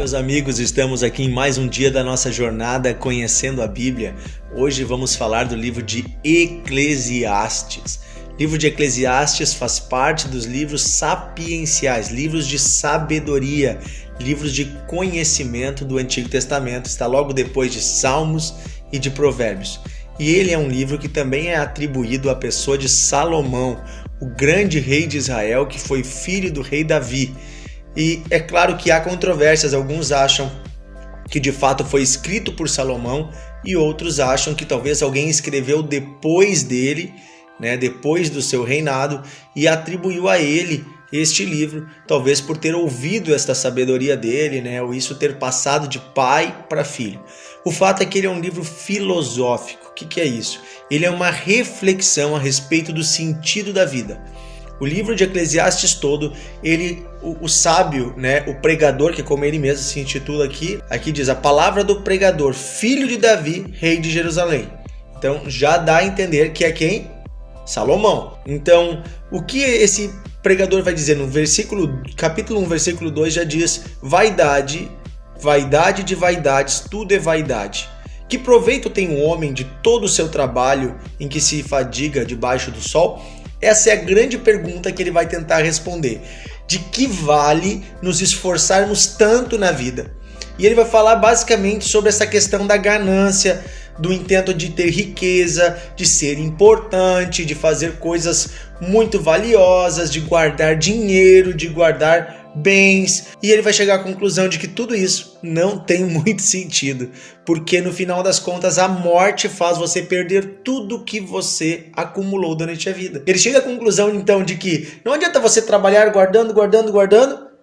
meus amigos, estamos aqui em mais um dia da nossa jornada conhecendo a Bíblia. Hoje vamos falar do livro de Eclesiastes. O livro de Eclesiastes faz parte dos livros sapienciais, livros de sabedoria, livros de conhecimento do Antigo Testamento. Está logo depois de Salmos e de Provérbios. E ele é um livro que também é atribuído à pessoa de Salomão, o grande rei de Israel, que foi filho do rei Davi. E é claro que há controvérsias, alguns acham que de fato foi escrito por Salomão e outros acham que talvez alguém escreveu depois dele, depois do seu reinado, e atribuiu a ele este livro, talvez por ter ouvido esta sabedoria dele, ou isso ter passado de pai para filho. O fato é que ele é um livro filosófico. O que é isso? Ele é uma reflexão a respeito do sentido da vida. O livro de Eclesiastes todo, o sábio, o pregador, que como ele mesmo se intitula aqui diz a palavra do pregador, filho de Davi, rei de Jerusalém. Então já dá a entender que é quem? Salomão. Então, o que esse pregador vai dizer no capítulo 1, versículo 2 já diz: vaidade, vaidade de vaidades, tudo é vaidade. Que proveito tem o homem de todo o seu trabalho em que se fadiga debaixo do sol? Essa é a grande pergunta que ele vai tentar responder. De que vale nos esforçarmos tanto na vida? E ele vai falar basicamente sobre essa questão da ganância, do intento de ter riqueza, de ser importante, de fazer coisas muito valiosas, de guardar dinheiro, de guardar bens. E ele vai chegar à conclusão de que tudo isso não tem muito sentido, porque no final das contas a morte faz você perder tudo que você acumulou durante a vida. Ele chega à conclusão então de que não adianta você trabalhar guardando,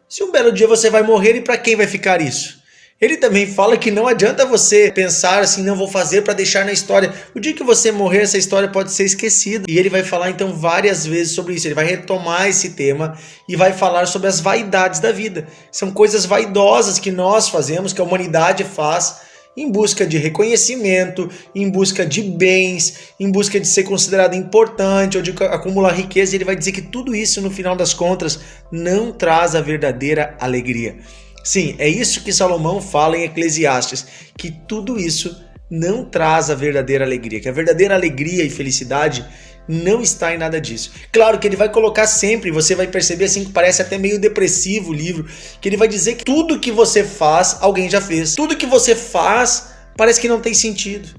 se um belo dia você vai morrer, e para quem vai ficar isso? Ele também fala que não adianta você pensar assim, não vou fazer para deixar na história. O dia que você morrer, essa história pode ser esquecida. E ele vai falar então várias vezes sobre isso. Ele vai retomar esse tema e vai falar sobre as vaidades da vida. São coisas vaidosas que nós fazemos, que a humanidade faz, em busca de reconhecimento, em busca de bens, em busca de ser considerado importante ou de acumular riqueza. E ele vai dizer que tudo isso, no final das contas, não traz a verdadeira alegria. Sim, é isso que Salomão fala em Eclesiastes, que tudo isso não traz a verdadeira alegria, que a verdadeira alegria e felicidade não está em nada disso. Claro que ele vai colocar sempre, você vai perceber assim que parece até meio depressivo o livro, que ele vai dizer que tudo que você faz, alguém já fez. Tudo que você faz parece que não tem sentido.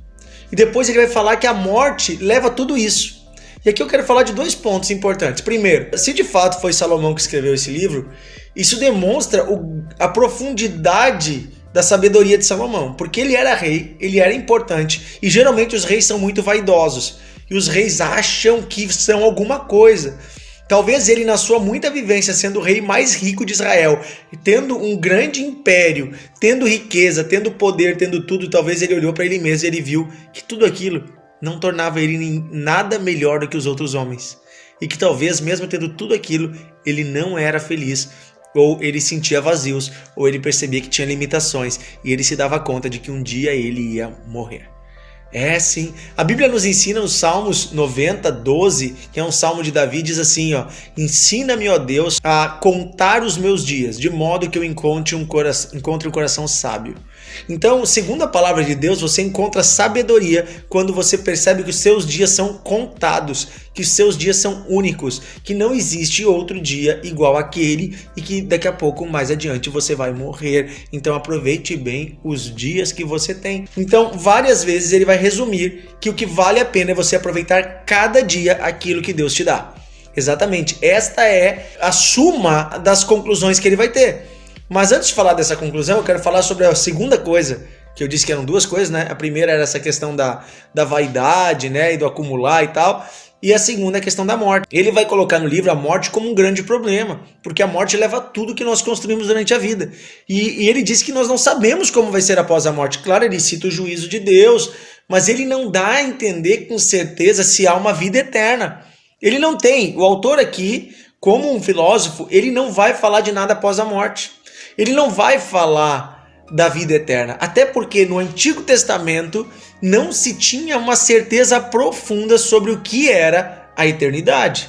E depois ele vai falar que a morte leva tudo isso. E aqui eu quero falar de dois pontos importantes. Primeiro, se de fato foi Salomão que escreveu esse livro, isso demonstra a profundidade da sabedoria de Salomão, porque ele era rei, ele era importante, e geralmente os reis são muito vaidosos, e os reis acham que são alguma coisa. Talvez ele, na sua muita vivência, sendo o rei mais rico de Israel, tendo um grande império, tendo riqueza, tendo poder, tendo tudo, talvez ele olhou para ele mesmo e ele viu que tudo aquilo não tornava ele em nada melhor do que os outros homens. E que talvez, mesmo tendo tudo aquilo, ele não era feliz, ou ele sentia vazios, ou ele percebia que tinha limitações, e ele se dava conta de que um dia ele ia morrer. É sim, a Bíblia nos ensina os Salmos 90, 12, que é um salmo de Davi, diz assim, ensina-me, ó Deus, a contar os meus dias, de modo que eu encontre um coração sábio. Então, segundo a palavra de Deus, você encontra sabedoria quando você percebe que os seus dias são contados, que os seus dias são únicos, que não existe outro dia igual àquele e que daqui a pouco, mais adiante, você vai morrer. Então, aproveite bem os dias que você tem. Então, várias vezes ele vai resumir que o que vale a pena é você aproveitar cada dia aquilo que Deus te dá. Exatamente, esta é a suma das conclusões que ele vai ter. Mas antes de falar dessa conclusão, eu quero falar sobre a segunda coisa, que eu disse que eram duas coisas, A primeira era essa questão da vaidade, e do acumular e tal. E a segunda é a questão da morte. Ele vai colocar no livro a morte como um grande problema, porque a morte leva tudo que nós construímos durante a vida. E ele diz que nós não sabemos como vai ser após a morte. Claro, ele cita o juízo de Deus, mas ele não dá a entender com certeza se há uma vida eterna. Ele não tem. O autor aqui, como um filósofo, ele não vai falar de nada após a morte. Ele não vai falar da vida eterna, até porque no Antigo Testamento não se tinha uma certeza profunda sobre o que era a eternidade.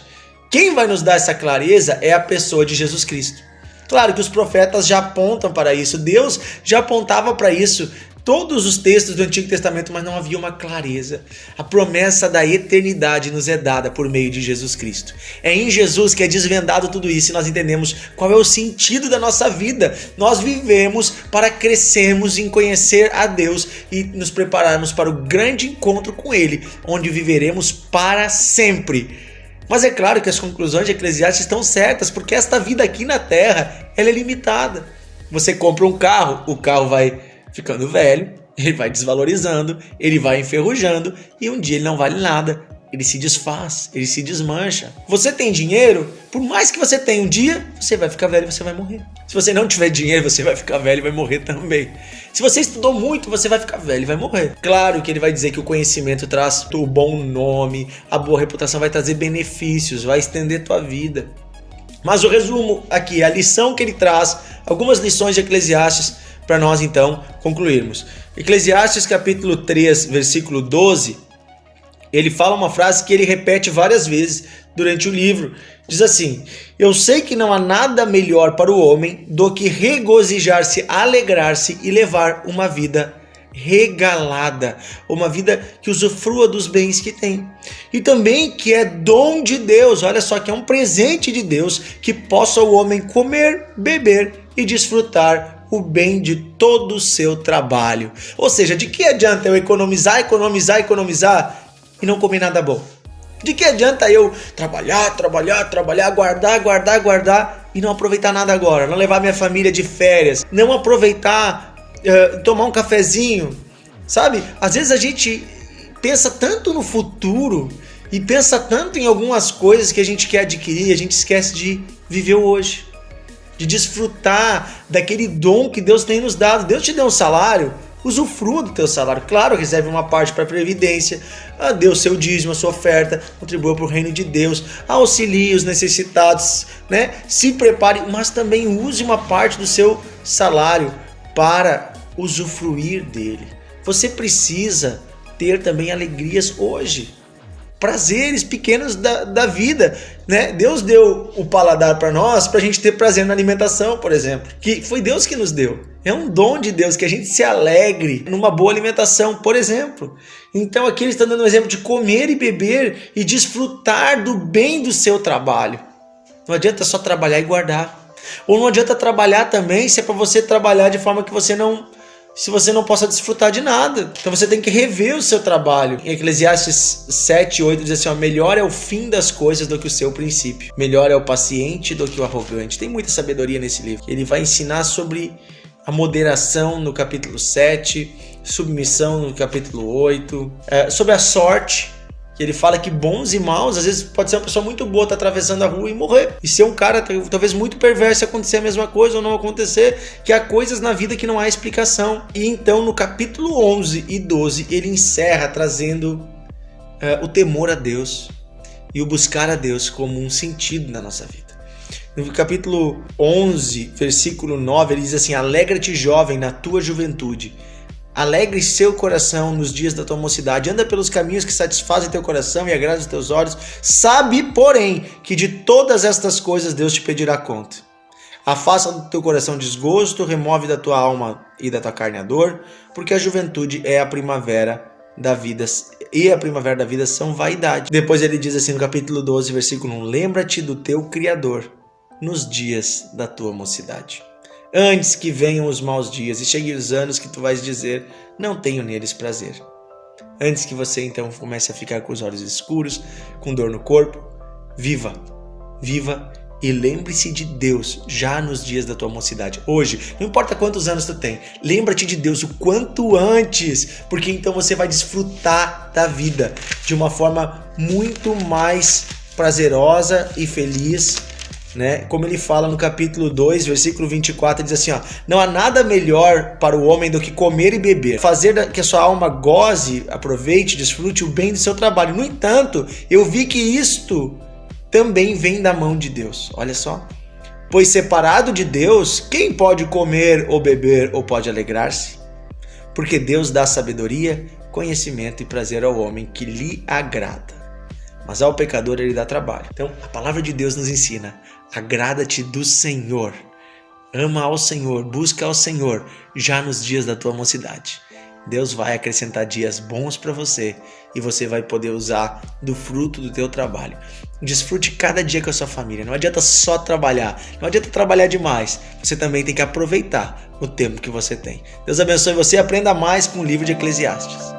Quem vai nos dar essa clareza é a pessoa de Jesus Cristo. Claro que os profetas já apontam para isso, Deus já apontava para isso, todos os textos do Antigo Testamento, mas não havia uma clareza. A promessa da eternidade nos é dada por meio de Jesus Cristo. É em Jesus que é desvendado tudo isso e nós entendemos qual é o sentido da nossa vida. Nós vivemos para crescermos em conhecer a Deus e nos prepararmos para o grande encontro com Ele, onde viveremos para sempre. Mas é claro que as conclusões de Eclesiastes estão certas, porque esta vida aqui na Terra, ela é limitada. Você compra um carro, o carro vai ficando velho, ele vai desvalorizando, ele vai enferrujando e um dia ele não vale nada, ele se desfaz, ele se desmancha. Você tem dinheiro, por mais que você tenha um dia, você vai ficar velho e você vai morrer. Se você não tiver dinheiro, você vai ficar velho e vai morrer também. Se você estudou muito, você vai ficar velho e vai morrer. Claro que ele vai dizer que o conhecimento traz o bom nome, a boa reputação vai trazer benefícios, vai estender tua vida. Mas o resumo aqui, a lição que ele traz, algumas lições de Eclesiastes, para nós então concluirmos. Eclesiastes capítulo 3, versículo 12, ele fala uma frase que ele repete várias vezes durante o livro. Diz assim: eu sei que não há nada melhor para o homem do que regozijar-se, alegrar-se e levar uma vida regalada, uma vida que usufrua dos bens que tem. E também que é dom de Deus, olha só, que é um presente de Deus, que possa o homem comer, beber e desfrutar o bem de todo o seu trabalho. Ou seja, de que adianta eu economizar e não comer nada bom? De que adianta eu trabalhar, guardar e não aproveitar nada agora? Não levar minha família de férias, não aproveitar, tomar um cafezinho, sabe? Às vezes a gente pensa tanto no futuro e pensa tanto em algumas coisas que a gente quer adquirir, a gente esquece de viver o hoje, de desfrutar daquele dom que Deus tem nos dado. Deus te deu um salário, usufrua do teu salário. Claro, reserve uma parte para a previdência, dê o seu dízimo, a sua oferta, contribua para o reino de Deus, auxilie os necessitados, né? Se prepare, mas também use uma parte do seu salário para usufruir dele. Você precisa ter também alegrias hoje, prazeres pequenos da vida, né? Deus deu o paladar para nós, para a gente ter prazer na alimentação, por exemplo, que foi Deus que nos deu. É um dom de Deus que a gente se alegre numa boa alimentação, por exemplo. Então aqui ele está dando um exemplo de comer e beber e desfrutar do bem do seu trabalho. Não adianta só trabalhar e guardar. Ou não adianta trabalhar também se é para você trabalhar de forma que você não possa desfrutar de nada. Então você tem que rever o seu trabalho. Em Eclesiastes 7, 8 diz assim, melhor é o fim das coisas do que o seu princípio. Melhor é o paciente do que o arrogante. Tem muita sabedoria nesse livro. Ele vai ensinar sobre a moderação no capítulo 7, submissão no capítulo 8, sobre a sorte, que ele fala que bons e maus, às vezes pode ser uma pessoa muito boa, tá atravessando a rua e morrer. E ser um cara talvez muito perverso e acontecer a mesma coisa ou não acontecer, que há coisas na vida que não há explicação. E então no capítulo 11 e 12 ele encerra trazendo o temor a Deus e o buscar a Deus como um sentido na nossa vida. No capítulo 11, versículo 9, ele diz assim, alegra-te jovem na tua juventude, alegre seu coração nos dias da tua mocidade, anda pelos caminhos que satisfazem teu coração e agradam os teus olhos, sabe, porém, que de todas estas coisas Deus te pedirá conta. Afasta do teu coração desgosto, remove da tua alma e da tua carne a dor, porque a juventude é a primavera da vida, e a primavera da vida são vaidade. Depois ele diz assim no capítulo 12, versículo 1, lembra-te do teu Criador nos dias da tua mocidade, antes que venham os maus dias e cheguem os anos que tu vais dizer, não tenho neles prazer. Antes que você então comece a ficar com os olhos escuros, com dor no corpo, viva e lembre-se de Deus já nos dias da tua mocidade. Hoje, não importa quantos anos tu tem, lembra-te de Deus o quanto antes, porque então você vai desfrutar da vida de uma forma muito mais prazerosa e feliz, né? Como ele fala no capítulo 2, versículo 24, diz assim, não há nada melhor para o homem do que comer e beber, fazer que a sua alma goze, aproveite, desfrute o bem do seu trabalho. No entanto, eu vi que isto também vem da mão de Deus. Olha só. Pois separado de Deus, quem pode comer ou beber ou pode alegrar-se? Porque Deus dá sabedoria, conhecimento e prazer ao homem que lhe agrada. Mas ao pecador ele dá trabalho. Então a palavra de Deus nos ensina, agrada-te do Senhor ama ao Senhor, busca ao Senhor já nos dias da tua mocidade. Deus vai acrescentar dias bons para você e você vai poder usar do fruto do teu trabalho. Desfrute cada dia com a sua família. Não adianta só trabalhar, não adianta trabalhar demais. Você também tem que aproveitar o tempo que você tem. Deus abençoe você e aprenda mais com o livro de Eclesiastes.